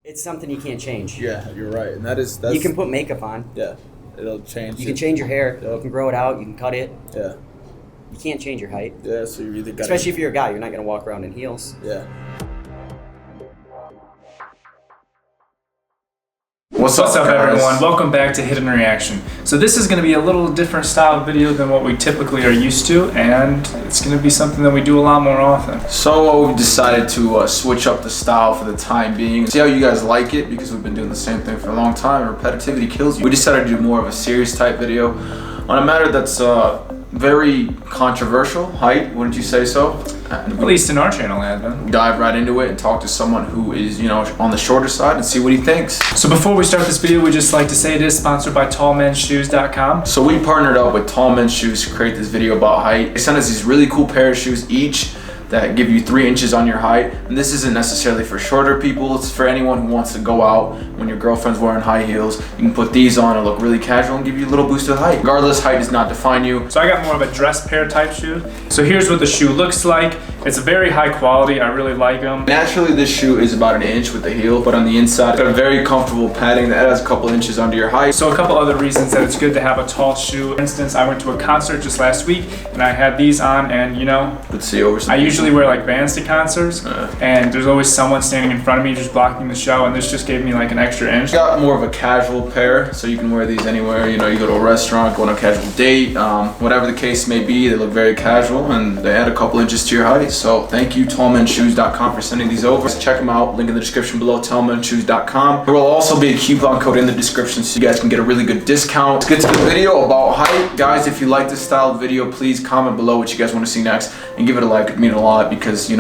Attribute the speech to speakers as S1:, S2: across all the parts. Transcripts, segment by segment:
S1: It's something you can't change.
S2: Yeah, you're right, and that's
S1: you can put makeup on.
S2: Yeah, it'll change.
S1: You can change your hair.
S2: Yep.
S1: You can grow it out. You can cut it.
S2: Yeah.
S1: You can't change your height.
S2: Yeah, so you either got.
S1: Especially if you're a guy, you're not gonna walk around in heels.
S2: Yeah.
S3: What's up everyone? Welcome back to Hidden Reaction. So this is going to be a little different style video than what we typically are used to, and it's going to be something that we do a lot more often.
S2: So we've decided to switch up the style for the time being. See how you guys like it, because we've been doing the same thing for a long time. Repetitivity kills you. We decided to do more of a serious type video on a matter that's very controversial. Height, wouldn't you say so?
S3: At least in our channel, Advin.
S2: Dive right into it and talk to someone who is, on the shorter side and see what he thinks.
S3: So before we start this video, we just like to say it is sponsored by tallmenshoes.com.
S2: So we partnered up with Tall Men's Shoes to create this video about height. They sent us these really cool pair of shoes each that give you 3 inches on your height. And this isn't necessarily for shorter people. It's for anyone who wants to go out when your girlfriend's wearing high heels. You can put these on and look really casual and give you a little boost of height. Regardless, height does not define you.
S3: So I got more of a dress pair type shoe. So here's what the shoe looks like. It's very high quality. I really like them.
S2: Naturally, this shoe is about 1 inch with the heel, but on the inside, it's a very comfortable padding that adds a couple inches under your height.
S3: So a couple other reasons that it's good to have a tall shoe. For instance, I went to a concert just last week and I had these on, and
S2: Let's see over some.
S3: I usually wear like Vans to concerts, and there's always someone standing in front of me just blocking the show, and this just gave me like an extra inch.
S2: Got more of a casual pair, so you can wear these anywhere. You go to a restaurant, go on a casual date, whatever the case may be. They look very casual and they add a couple inches to your height. So thank you, tallmenshoes.com, for sending these over. Check them out, link in the description below, tallmenshoes.com. There will also be a coupon code in the description so you guys can get a really good discount. Let's get to the video about height. Guys, if you like this style of video, please comment below what you guys want to see next and give it a like. It'd mean a lot, because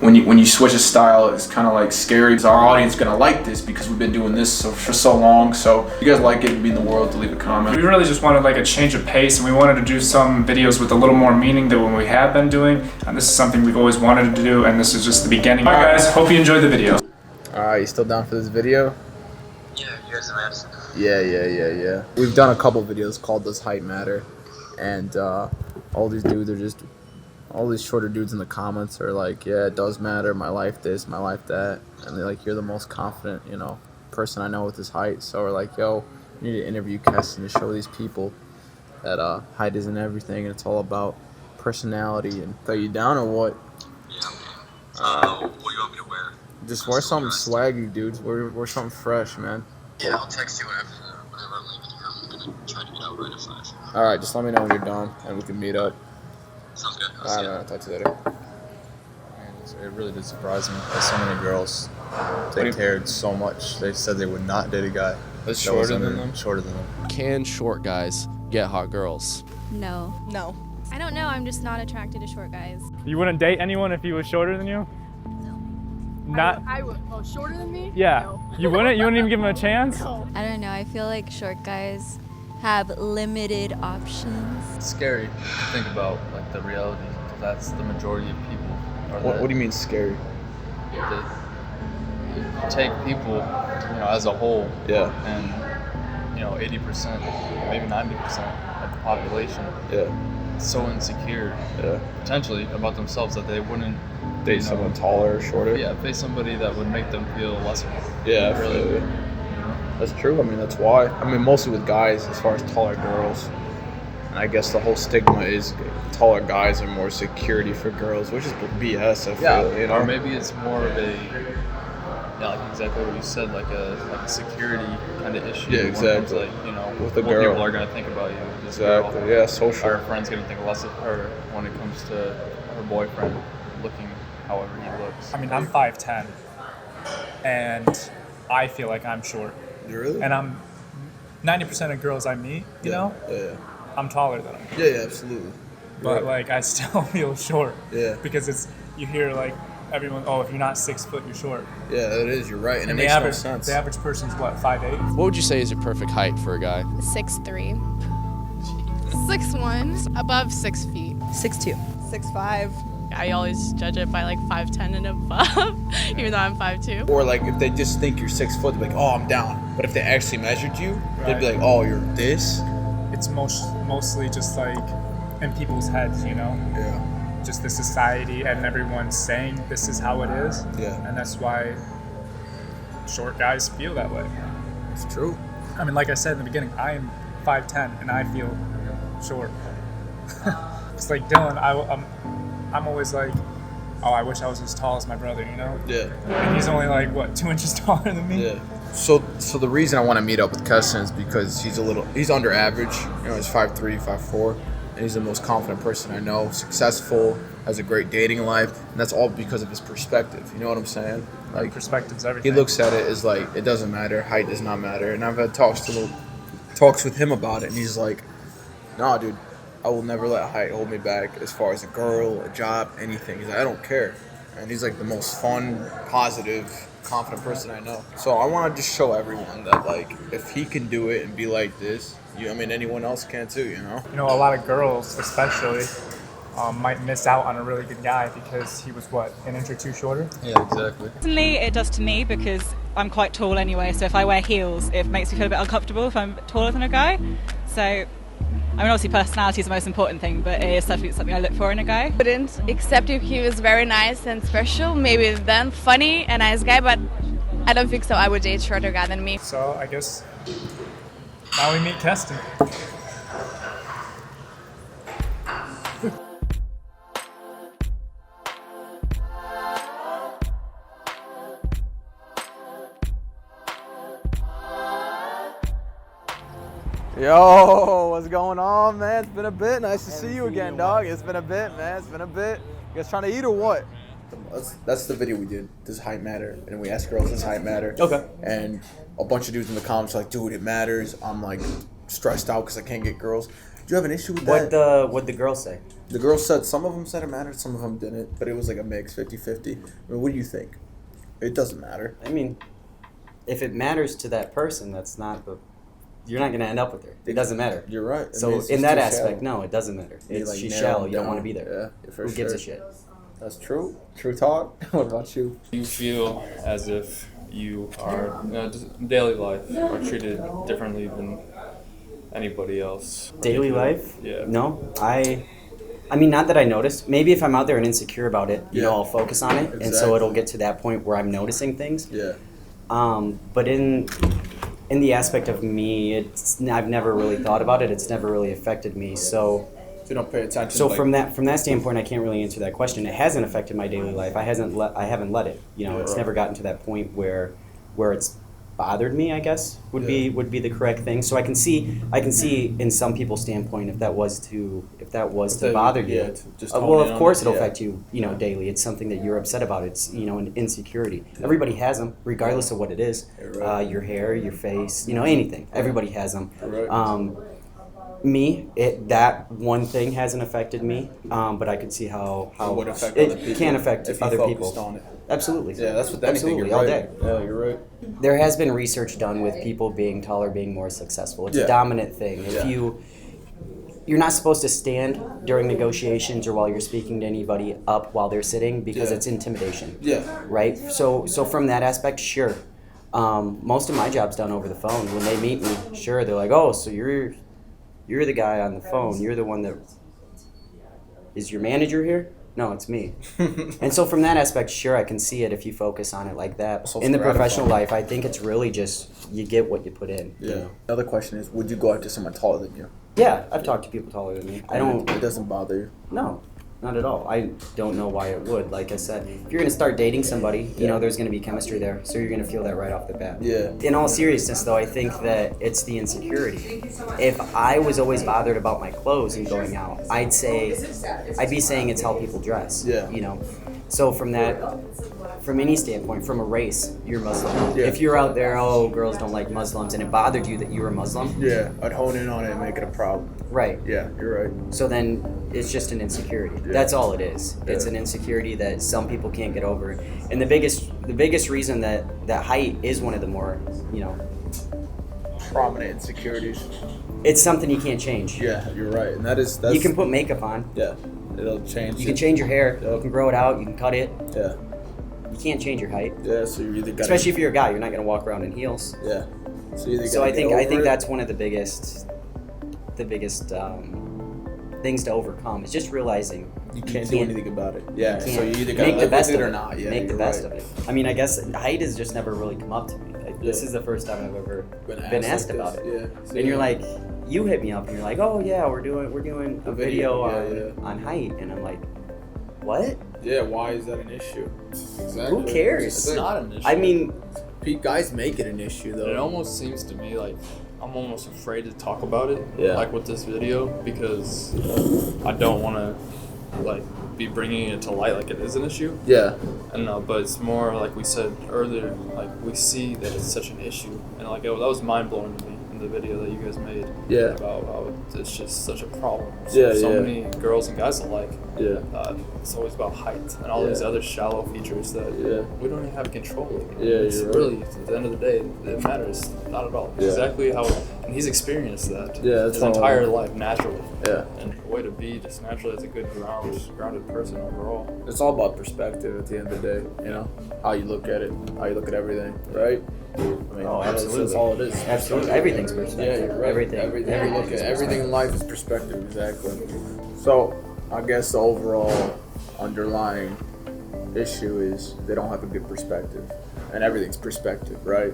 S2: when you switch a style, it's kind of like scary. Is our audience gonna like this, because we've been doing this for so long? So if you guys like it, it'd mean the world to leave a comment.
S3: We really just wanted like a change of pace, and we wanted to do some videos with a little more meaning than what we have been doing. And this is something we've always wanted to do, and this is just the beginning. Alright guys, hope you enjoyed the video.
S2: Alright, you still down for this video?
S4: Yeah, you guys in Madison.
S2: Yeah. We've done a couple videos called Does Height Matter? And all these dudes are just, all these shorter dudes in the comments are like, yeah, it does matter, my life this, my life that. And they're like, you're the most confident, person I know with his height. So we're like, yo, we need to interview Keston to show these people that height isn't everything, and it's all about personality. And are you down or what?
S4: Yeah. What do you want me to wear?
S2: Just wear something swaggy, dudes. Wear something fresh, man.
S4: Yeah, I'll text you whenever I'm leaving here. I'm gonna try to get out right at 5.
S2: Alright, just let me know when you're done and we can meet up.
S4: Sounds good.
S2: I'll talk to you later. It really did surprise me that so many girls, they cared so much. They said they would not date a guy
S5: that's shorter than them.
S2: Shorter than them.
S5: Can short guys get hot girls?
S6: No. I don't know. I'm just not attracted to short guys.
S3: You wouldn't date anyone if he was shorter than you? Not.
S7: I would. Oh, shorter than me?
S3: Yeah.
S7: No.
S3: You wouldn't? You wouldn't even give him a chance?
S7: No.
S6: I don't know. I feel like short guys have limited options.
S8: It's scary to think about, like, the reality, because that's the majority of people.
S2: What do you mean scary?
S8: You take people, as a whole, and 80%, maybe 90% of the population, so insecure, potentially about themselves, that they wouldn't
S2: date someone taller or shorter.
S8: Yeah, face somebody that would make them feel lesser.
S2: Yeah,
S8: really.
S2: That's true. I mean, that's why. I mean, mostly with guys, as far as taller girls. And I guess the whole stigma is taller guys are more security for girls, which is BS, I feel.
S8: Or maybe it's more of a, like exactly what you said, like a security kind of issue.
S2: Yeah, exactly.
S8: Like,
S2: with the
S8: what
S2: girl.
S8: People are going to think about you.
S2: Exactly,
S8: girl.
S2: Yeah, social.
S8: Our friend's going to think less of her when it comes to her boyfriend looking however he looks.
S3: I mean, I'm 5'10", and I feel like I'm short.
S2: You really?
S3: And I'm 90% of girls I meet,
S2: Yeah.
S3: I'm taller than them.
S2: Yeah, absolutely.
S3: But like, I still feel short.
S2: Yeah.
S3: Because you hear like everyone, oh, if you're not 6 foot, you're short.
S2: Yeah, it is. You're right, and it makes no sense.
S3: The average person's what, 5'8"?
S5: What would you say is your perfect height for a guy?
S7: 6'3". 6'1". Above 6 feet.
S9: 6'2".
S10: 6'5".
S9: I always judge it by like 5'10" and above, even though I'm 5'2".
S2: Or like if they just think you're 6 foot, they're like, oh, I'm down. But if they actually measured you, they'd be like, oh, you're this.
S3: It's mostly just like in people's heads,
S2: Yeah.
S3: Just the society and everyone saying this is how it is.
S2: Yeah.
S3: And that's why short guys feel that way.
S2: It's true.
S3: I mean, like I said in the beginning, I am 5'10" and I feel short. It's like Dylan, I'm always like, oh, I wish I was as tall as my brother, you know?
S2: Yeah.
S3: And he's only like, what, 2 inches taller than me?
S2: Yeah. So the reason I want to meet up with Keston is because he's under average. You know, he's 5'3", 5'4", and he's the most confident person I know, successful, has a great dating life, and that's all because of his perspective. You know what I'm saying? Like,
S3: Perspective's everything.
S2: he looks at it as like, it doesn't matter, height does not matter. And I've had talks with him about it, and he's like, nah, dude, I will never let height hold me back as far as a girl, a job, anything. He's like, I don't care. And he's like the most fun, positive, confident person I know. So I want to just show everyone that, like, if he can do it and be like this, anyone else can too, you know?
S3: You know, a lot of girls, especially, might miss out on a really good guy because he was, what, an inch or two shorter?
S2: Yeah, exactly.
S10: Personally, it does to me because I'm quite tall anyway, so if I wear heels, it makes me feel a bit uncomfortable if I'm taller than a guy. So, I mean, obviously personality is the most important thing, but it is something I look for in a guy.
S7: Wouldn't, except if he was very nice and special, maybe then funny and nice guy, but I don't think so. I would date a shorter guy than me.
S3: So, I guess now we meet Keston.
S11: Yo, what's going on, man? It's been a bit. Nice to see you again, dog. It's been a bit, man. It's been a bit. You guys trying to eat or what?
S2: That's the video we did. Does height matter? And we asked girls, does height matter?
S1: Okay.
S2: And a bunch of dudes in the comments were like, dude, it matters. I'm like stressed out because I can't get girls. Do you have an issue with that?
S1: What'd the girls say?
S2: The girls said, some of them said it mattered, some of them didn't. But it was like a mix, 50-50. I mean, what do you think? It doesn't matter.
S1: I mean, if it matters to that person, you're not going to end up with her. It doesn't matter.
S2: You're right. I
S1: So
S2: mean, it's
S1: in
S2: just
S1: that
S2: too
S1: aspect,
S2: shallow.
S1: no, it doesn't matter. She's
S2: narrow
S1: shallow.
S2: it
S1: You don't
S2: down.
S1: want to be there.
S2: Yeah, for
S1: Who gives
S2: sure.
S1: a shit?
S2: That's true. True talk. What about you?
S12: You feel as if you are, just in daily life, are treated differently than anybody else.
S1: Daily life?
S12: Yeah.
S1: No, I mean, not that I notice. Maybe if I'm out there and insecure about it,
S2: Yeah.
S1: I'll focus on it, and so
S2: Exactly.
S1: it'll get to that point where I'm noticing things.
S2: Yeah.
S1: But in the aspect of me, I've never really thought about it. It's never really affected me. So
S2: you don't pay attention.
S1: So from that standpoint, I can't really answer that question. It hasn't affected my daily life. I haven't let it. It's never gotten to that point where it's bothered me, I guess would be the correct thing. So I can see in some people's standpoint if that was to bother you. Well, of course it'll affect you, daily. It's something that you're upset about. It's an insecurity. Everybody has them, regardless of what it is. Your hair, your face, anything. Everybody has them. Me, that one thing hasn't affected me, but I could see how
S2: would affect other
S1: it
S2: people
S1: can affect
S2: if you
S1: other
S2: focused
S1: people.
S2: on it.
S1: Absolutely.
S2: Yeah, that's what anything.
S1: Absolutely,
S2: You're
S1: all
S2: right.
S1: day.
S2: Yeah, you're right.
S1: There has been research done with people being taller, being more successful. It's
S2: Yeah.
S1: a dominant thing. If
S2: Yeah.
S1: you're not supposed to stand during negotiations or while you're speaking to anybody up while they're sitting because
S2: Yeah.
S1: it's intimidation.
S2: Yeah.
S1: Right? So from that aspect, sure. Most of my job's done over the phone. When they meet me, sure, they're like, oh, so you're the guy on the phone. You're the one that is your manager here? No, it's me. And so from that aspect, sure, I can see it if you focus on it like that.
S2: So
S1: In the
S2: it's
S1: professional
S2: gratifying.
S1: life, I think it's really just you get what you put in.
S2: Yeah. Another question is, would you go after someone taller than you?
S1: Yeah, I've talked to people taller than me.
S2: It doesn't bother you.
S1: No, not at all. I don't know why it would. Like I said, if you're going to start dating somebody, there's going to be chemistry there. So you're going to feel that right off the bat.
S2: Yeah.
S1: In all seriousness, though, I think that it's the insecurity. If I was always bothered about my clothes and going out, I'd be saying it's how people dress.
S2: Yeah.
S1: So from any standpoint, from a race, you're Muslim.
S2: Yeah.
S1: If you're out there, oh, girls don't like Muslims, and it bothered you that you were Muslim,
S2: Yeah, I'd hone in on it and make it a problem.
S1: right.
S2: Yeah, you're right.
S1: So then it's just an insecurity.
S2: Yeah.
S1: That's all it is. It's
S2: Yeah.
S1: an insecurity that some people can't get over. And the biggest reason that height is one of the more,
S2: Prominent insecurities.
S1: it's something you can't change.
S2: Yeah, you're right. And that's
S1: You can put makeup on.
S2: Yeah, it'll change.
S1: You can change your hair.
S2: Yeah.
S1: You can grow it out. You can cut it.
S2: Yeah.
S1: You can't change your height.
S2: Yeah, so you either got
S1: Especially if you're a guy, you're not going to walk around in heels.
S2: Yeah. So you either
S1: So
S2: gotta
S1: I think
S2: get over it.
S1: that's one of the biggest things to overcome. It's just realizing
S11: You can't do anything about it. Yeah,
S1: you
S11: so you
S1: can't
S11: either gotta
S1: make the
S11: live
S1: best
S11: with it
S1: of
S11: or
S1: it.
S11: not. Yeah,
S1: make the
S11: you're
S1: best
S11: right.
S1: of it. I mean, I guess height has just never really come up to me. Like, this is the first time I've ever been asked
S11: like
S1: about
S11: this.
S1: it.
S11: Yeah. So
S1: And you're
S11: yeah.
S1: like, you hit me up and you're like, oh yeah, we're doing a video
S11: yeah,
S1: on height, and I'm like, what?
S11: Yeah, why is that an issue? Exactly.
S1: Who cares?
S8: It's not an issue.
S1: I mean,
S11: guys make it an issue though.
S12: It almost seems to me like I'm almost afraid to talk about it,
S11: Yeah.
S12: like with this video, because I don't want to like be bringing it to light like it is an issue.
S11: Yeah.
S12: I don't know, but it's more like we said earlier, like we see that it's such an issue, and like that was mind blowing to me in the video that you guys made.
S11: Yeah.
S12: About how it's just such a problem.
S11: Yeah,
S12: So
S11: yeah.
S12: many girls and guys alike.
S11: Yeah.
S12: It's always about height and all these other shallow features that we don't even have control over.
S11: Yeah,
S12: It's
S11: you're right.
S12: really, at the end of the day, it matters not at all. It's
S11: Yeah.
S12: exactly how, and he's experienced that
S11: Yeah,
S12: his
S11: all.
S12: entire life naturally.
S11: Yeah.
S12: And the way to be just naturally as a good grounded person overall.
S11: It's all about perspective at the end of the day, you know? How you look at it, how you look at everything, right? I mean,
S1: Oh, absolutely.
S11: That's all it is.
S1: Absolutely. Everything's perspective.
S11: Yeah, you're right.
S1: Everything.
S11: Everything you look at.
S1: is
S11: Everything in life is perspective, exactly. So, I guess the overall underlying issue is they don't have a good perspective. And everything's perspective, right?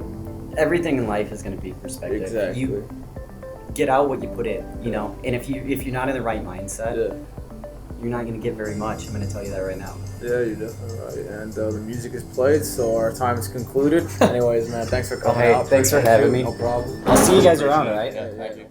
S1: Everything in life is going to be perspective.
S11: Exactly.
S1: You get out what you put in, you know. And if you're not in the right mindset, you're not going to get very much. I'm going to tell you that right now.
S11: Yeah, you're definitely right. And the music is played, so our time is concluded. Anyways, man, thanks for coming
S1: Hey,
S11: out.
S1: thanks for having me.
S11: No problem.
S1: I'll see you guys around, all right?
S11: Yeah, thank you.